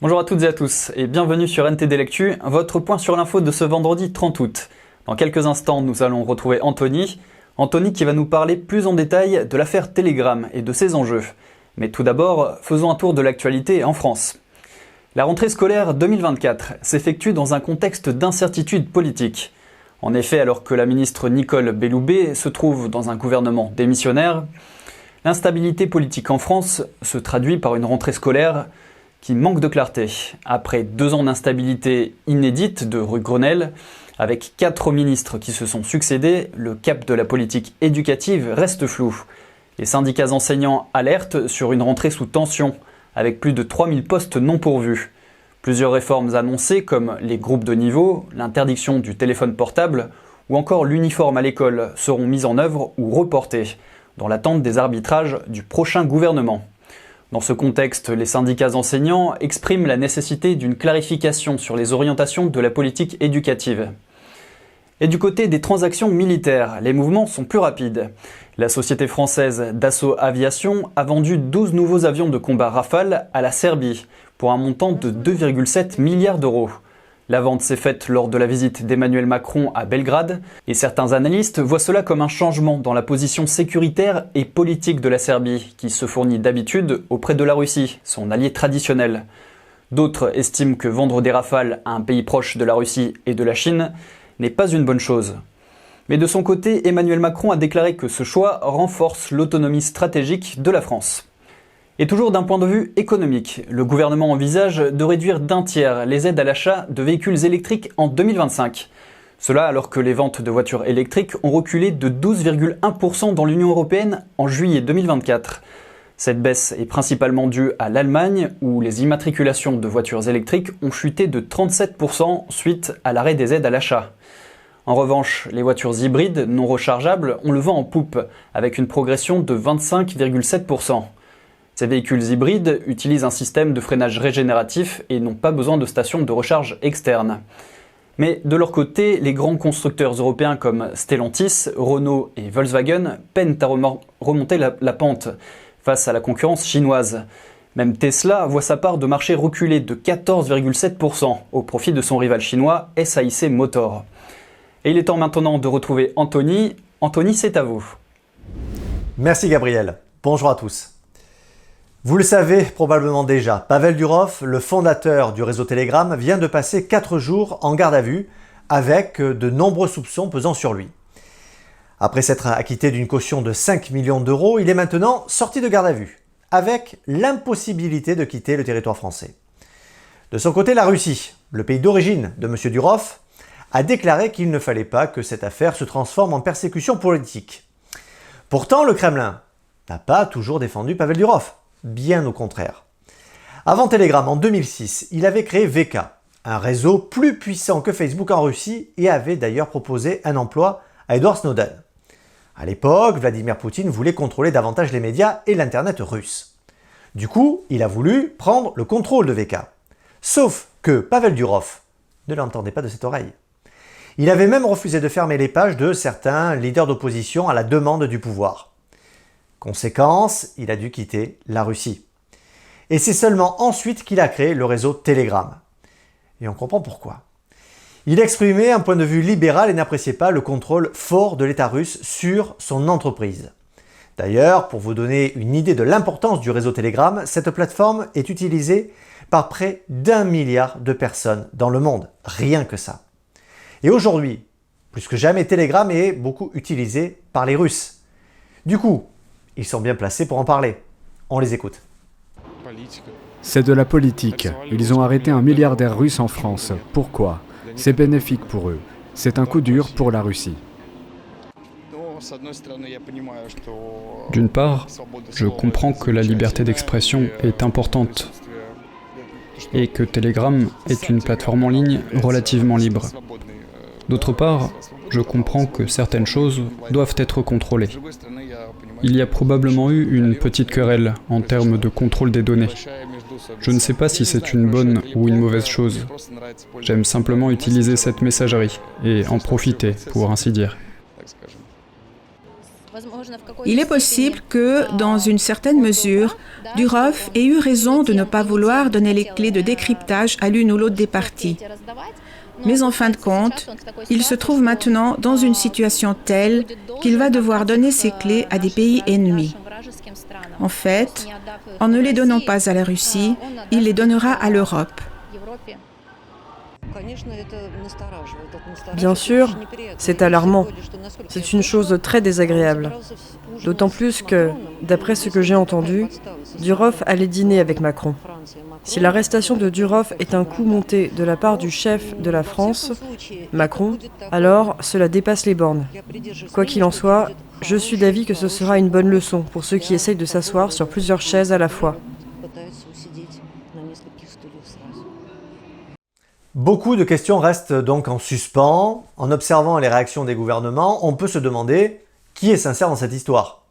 Bonjour à toutes et à tous et bienvenue sur NTD Lectu, votre point sur l'info de ce vendredi 30 août. Dans quelques instants, nous allons retrouver Anthony qui va nous parler plus en détail de l'affaire Telegram et de ses enjeux. Mais tout d'abord, faisons un tour de l'actualité en France. La rentrée scolaire 2024 s'effectue dans un contexte d'incertitude politique. En effet, alors que la ministre Nicole Belloubet se trouve dans un gouvernement démissionnaire, l'instabilité politique en France se traduit par une rentrée scolaire qui manque de clarté. Après 2 ans d'instabilité inédite de rue Grenelle, avec 4 ministres qui se sont succédés, le cap de la politique éducative reste flou. Les syndicats enseignants alertent sur une rentrée sous tension, avec plus de 3000 postes non pourvus. Plusieurs réformes annoncées comme les groupes de niveau, l'interdiction du téléphone portable ou encore l'uniforme à l'école seront mises en œuvre ou reportées, dans l'attente des arbitrages du prochain gouvernement. Dans ce contexte, les syndicats enseignants expriment la nécessité d'une clarification sur les orientations de la politique éducative. Et du côté des transactions militaires, les mouvements sont plus rapides. La société française Dassault Aviation a vendu 12 nouveaux avions de combat Rafale à la Serbie pour un montant de 2,7 milliards d'euros. La vente s'est faite lors de la visite d'Emmanuel Macron à Belgrade et certains analystes voient cela comme un changement dans la position sécuritaire et politique de la Serbie, qui se fournit d'habitude auprès de la Russie, son allié traditionnel. D'autres estiment que vendre des Rafales à un pays proche de la Russie et de la Chine n'est pas une bonne chose. Mais de son côté, Emmanuel Macron a déclaré que ce choix renforce l'autonomie stratégique de la France. Et toujours d'un point de vue économique, le gouvernement envisage de réduire d'1 tiers les aides à l'achat de véhicules électriques en 2025. Cela alors que les ventes de voitures électriques ont reculé de 12,1% dans l'Union européenne en juillet 2024. Cette baisse est principalement due à l'Allemagne, où les immatriculations de voitures électriques ont chuté de 37% suite à l'arrêt des aides à l'achat. En revanche, les voitures hybrides non rechargeables ont le vent en poupe, avec une progression de 25,7%. Ces véhicules hybrides utilisent un système de freinage régénératif et n'ont pas besoin de stations de recharge externes. Mais de leur côté, les grands constructeurs européens comme Stellantis, Renault et Volkswagen peinent à remonter la pente face à la concurrence chinoise. Même Tesla voit sa part de marché reculer de 14,7% au profit de son rival chinois SAIC Motor. Et il est temps maintenant de retrouver Anthony. Anthony, c'est à vous. Merci Gabriel. Bonjour à tous. Vous le savez probablement déjà, Pavel Durov, le fondateur du réseau Telegram, vient de passer 4 jours en garde à vue avec de nombreux soupçons pesant sur lui. Après s'être acquitté d'une caution de 5 millions d'euros, il est maintenant sorti de garde à vue, avec l'impossibilité de quitter le territoire français. De son côté, la Russie, le pays d'origine de M. Durov, a déclaré qu'il ne fallait pas que cette affaire se transforme en persécution politique. Pourtant, le Kremlin n'a pas toujours défendu Pavel Durov. Bien au contraire. Avant Telegram, en 2006, il avait créé VK, un réseau plus puissant que Facebook en Russie et avait d'ailleurs proposé un emploi à Edward Snowden. À l'époque, Vladimir Poutine voulait contrôler davantage les médias et l'internet russe. Du coup, il a voulu prendre le contrôle de VK. Sauf que Pavel Durov ne l'entendait pas de cette oreille. Il avait même refusé de fermer les pages de certains leaders d'opposition à la demande du pouvoir. Conséquence, il a dû quitter la Russie. Et c'est seulement ensuite qu'il a créé le réseau Telegram. Et on comprend pourquoi. Il exprimait un point de vue libéral et n'appréciait pas le contrôle fort de l'État russe sur son entreprise. D'ailleurs, pour vous donner une idée de l'importance du réseau Telegram, cette plateforme est utilisée par près d'1 milliard de personnes dans le monde. Rien que ça. Et aujourd'hui, plus que jamais, Telegram est beaucoup utilisé par les Russes. Du coup, ils sont bien placés pour en parler. On les écoute. C'est de la politique. Ils ont arrêté un milliardaire russe en France. Pourquoi? C'est bénéfique pour eux. C'est un coup dur pour la Russie. D'une part, je comprends que la liberté d'expression est importante et que Telegram est une plateforme en ligne relativement libre. D'autre part, je comprends que certaines choses doivent être contrôlées. Il y a probablement eu une petite querelle en termes de contrôle des données. Je ne sais pas si c'est une bonne ou une mauvaise chose. J'aime simplement utiliser cette messagerie et en profiter, pour ainsi dire. Il est possible que, dans une certaine mesure, Durov ait eu raison de ne pas vouloir donner les clés de décryptage à l'une ou l'autre des parties. Mais en fin de compte, il se trouve maintenant dans une situation telle qu'il va devoir donner ces clés à des pays ennemis. En fait, en ne les donnant pas à la Russie, il les donnera à l'Europe. Bien sûr, c'est alarmant. C'est une chose très désagréable. D'autant plus que, d'après ce que j'ai entendu, Durov allait dîner avec Macron. Si l'arrestation de Durov est un coup monté de la part du chef de la France, Macron, alors cela dépasse les bornes. Quoi qu'il en soit, je suis d'avis que ce sera une bonne leçon pour ceux qui essayent de s'asseoir sur plusieurs chaises à la fois. Beaucoup de questions restent donc en suspens. En observant les réactions des gouvernements, on peut se demander qui est sincère dans cette histoire.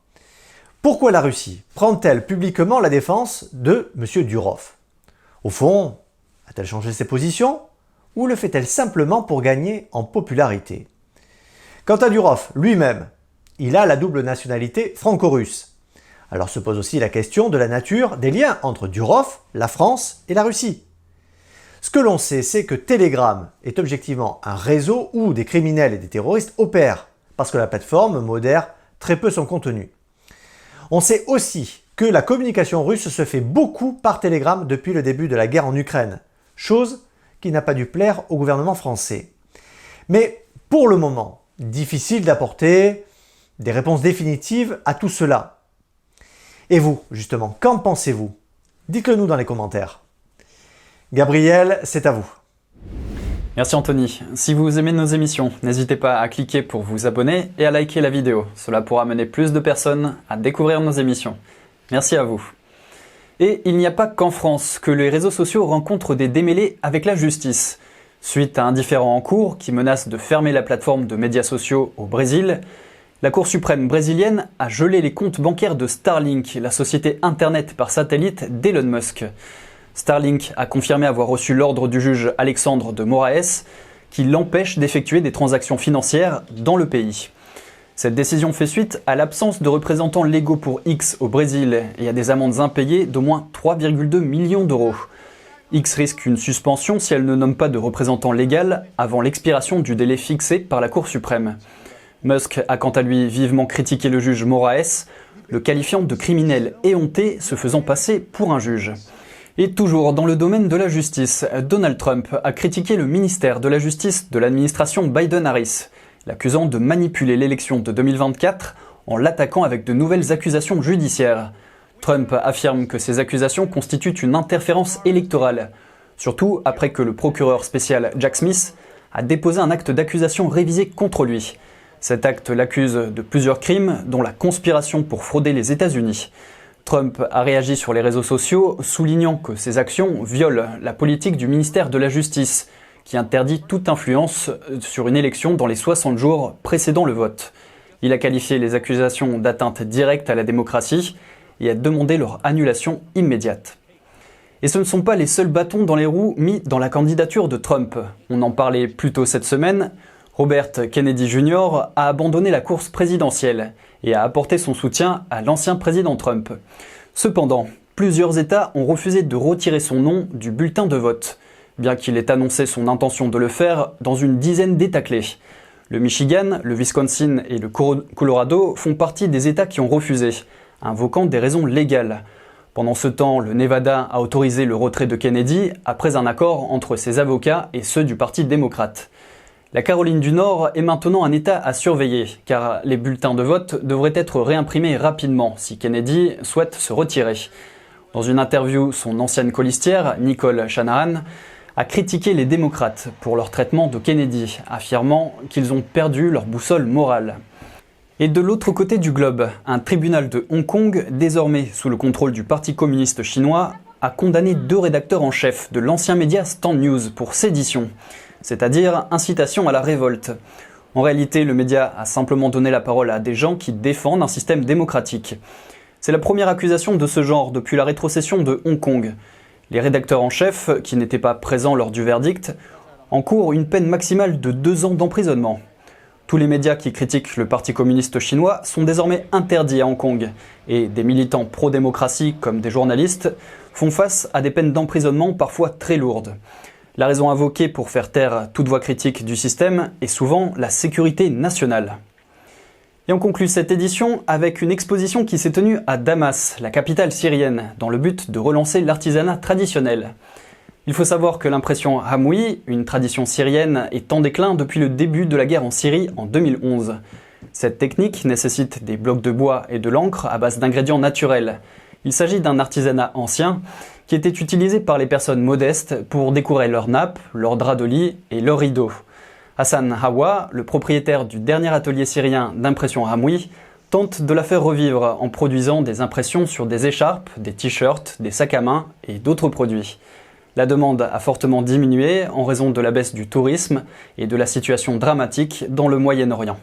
Pourquoi la Russie prend-elle publiquement la défense de M. Durov? Au fond, a-t-elle changé ses positions ou le fait-elle simplement pour gagner en popularité? Quant à Durov lui-même, il a la double nationalité franco-russe. Alors se pose aussi la question de la nature des liens entre Durov, la France et la Russie. Ce que l'on sait, c'est que Telegram est objectivement un réseau où des criminels et des terroristes opèrent, parce que la plateforme modère très peu son contenu. On sait aussi que la communication russe se fait beaucoup par Telegram depuis le début de la guerre en Ukraine, chose qui n'a pas dû plaire au gouvernement français. Mais pour le moment, difficile d'apporter des réponses définitives à tout cela. Et vous, justement, qu'en pensez-vous? Dites-le nous dans les commentaires. Gabriel, c'est à vous. Merci Anthony. Si vous aimez nos émissions, n'hésitez pas à cliquer pour vous abonner et à liker la vidéo. Cela pourra amener plus de personnes à découvrir nos émissions. Merci à vous. Et il n'y a pas qu'en France que les réseaux sociaux rencontrent des démêlés avec la justice. Suite à un différend en cours qui menace de fermer la plateforme de médias sociaux au Brésil, la Cour suprême brésilienne a gelé les comptes bancaires de Starlink, la société Internet par satellite d'Elon Musk. Starlink a confirmé avoir reçu l'ordre du juge Alexandre de Moraes qui l'empêche d'effectuer des transactions financières dans le pays. Cette décision fait suite à l'absence de représentants légaux pour X au Brésil et à des amendes impayées d'au moins 3,2 millions d'euros. X risque une suspension si elle ne nomme pas de représentant légal avant l'expiration du délai fixé par la Cour suprême. Musk a quant à lui vivement critiqué le juge Moraes, le qualifiant de criminel éhonté se faisant passer pour un juge. Et toujours dans le domaine de la justice, Donald Trump a critiqué le ministère de la Justice de l'administration Biden-Harris, l'accusant de manipuler l'élection de 2024 en l'attaquant avec de nouvelles accusations judiciaires. Trump affirme que ces accusations constituent une interférence électorale, surtout après que le procureur spécial Jack Smith a déposé un acte d'accusation révisé contre lui. Cet acte l'accuse de plusieurs crimes, dont la conspiration pour frauder les États-Unis. Trump a réagi sur les réseaux sociaux, soulignant que ces actions violent la politique du ministère de la Justice, qui interdit toute influence sur une élection dans les 60 jours précédant le vote. Il a qualifié les accusations d'atteinte directe à la démocratie et a demandé leur annulation immédiate. Et ce ne sont pas les seuls bâtons dans les roues mis dans la candidature de Trump. On en parlait plus tôt cette semaine. Robert Kennedy Jr. a abandonné la course présidentielle et a apporté son soutien à l'ancien président Trump. Cependant, plusieurs États ont refusé de retirer son nom du bulletin de vote, bien qu'il ait annoncé son intention de le faire dans une dizaine d'États clés. Le Michigan, le Wisconsin et le Colorado font partie des États qui ont refusé, invoquant des raisons légales. Pendant ce temps, le Nevada a autorisé le retrait de Kennedy après un accord entre ses avocats et ceux du Parti démocrate. La Caroline du Nord est maintenant un État à surveiller, car les bulletins de vote devraient être réimprimés rapidement si Kennedy souhaite se retirer. Dans une interview, son ancienne colistière, Nicole Shanahan, a critiqué les démocrates pour leur traitement de Kennedy, affirmant qu'ils ont perdu leur boussole morale. Et de l'autre côté du globe, un tribunal de Hong Kong, désormais sous le contrôle du Parti communiste chinois, a condamné 2 rédacteurs en chef de l'ancien média Stand News pour sédition, c'est-à-dire incitation à la révolte. En réalité, le média a simplement donné la parole à des gens qui défendent un système démocratique. C'est la première accusation de ce genre depuis la rétrocession de Hong Kong. Les rédacteurs en chef, qui n'étaient pas présents lors du verdict, encourent une peine maximale de 2 ans d'emprisonnement. Tous les médias qui critiquent le Parti communiste chinois sont désormais interdits à Hong Kong, et des militants pro-démocratie comme des journalistes font face à des peines d'emprisonnement parfois très lourdes. La raison invoquée pour faire taire toute voix critique du système est souvent la sécurité nationale. Et on conclut cette édition avec une exposition qui s'est tenue à Damas, la capitale syrienne, dans le but de relancer l'artisanat traditionnel. Il faut savoir que l'impression Hamwi, une tradition syrienne, est en déclin depuis le début de la guerre en Syrie en 2011. Cette technique nécessite des blocs de bois et de l'encre à base d'ingrédients naturels. Il s'agit d'un artisanat ancien qui était utilisé par les personnes modestes pour décorer leurs nappes, leurs draps de lit et leurs rideaux. Hassan Hawa, le propriétaire du dernier atelier syrien d'impression Hamwi, tente de la faire revivre en produisant des impressions sur des écharpes, des t-shirts, des sacs à main et d'autres produits. La demande a fortement diminué en raison de la baisse du tourisme et de la situation dramatique dans le Moyen-Orient.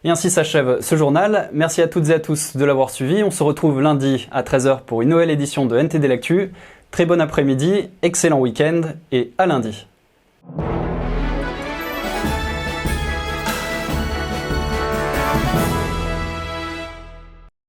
Et ainsi s'achève ce journal. Merci à toutes et à tous de l'avoir suivi. On se retrouve lundi à 13h pour une nouvelle édition de NTD L'Actu. Très bon après-midi, excellent week-end et à lundi.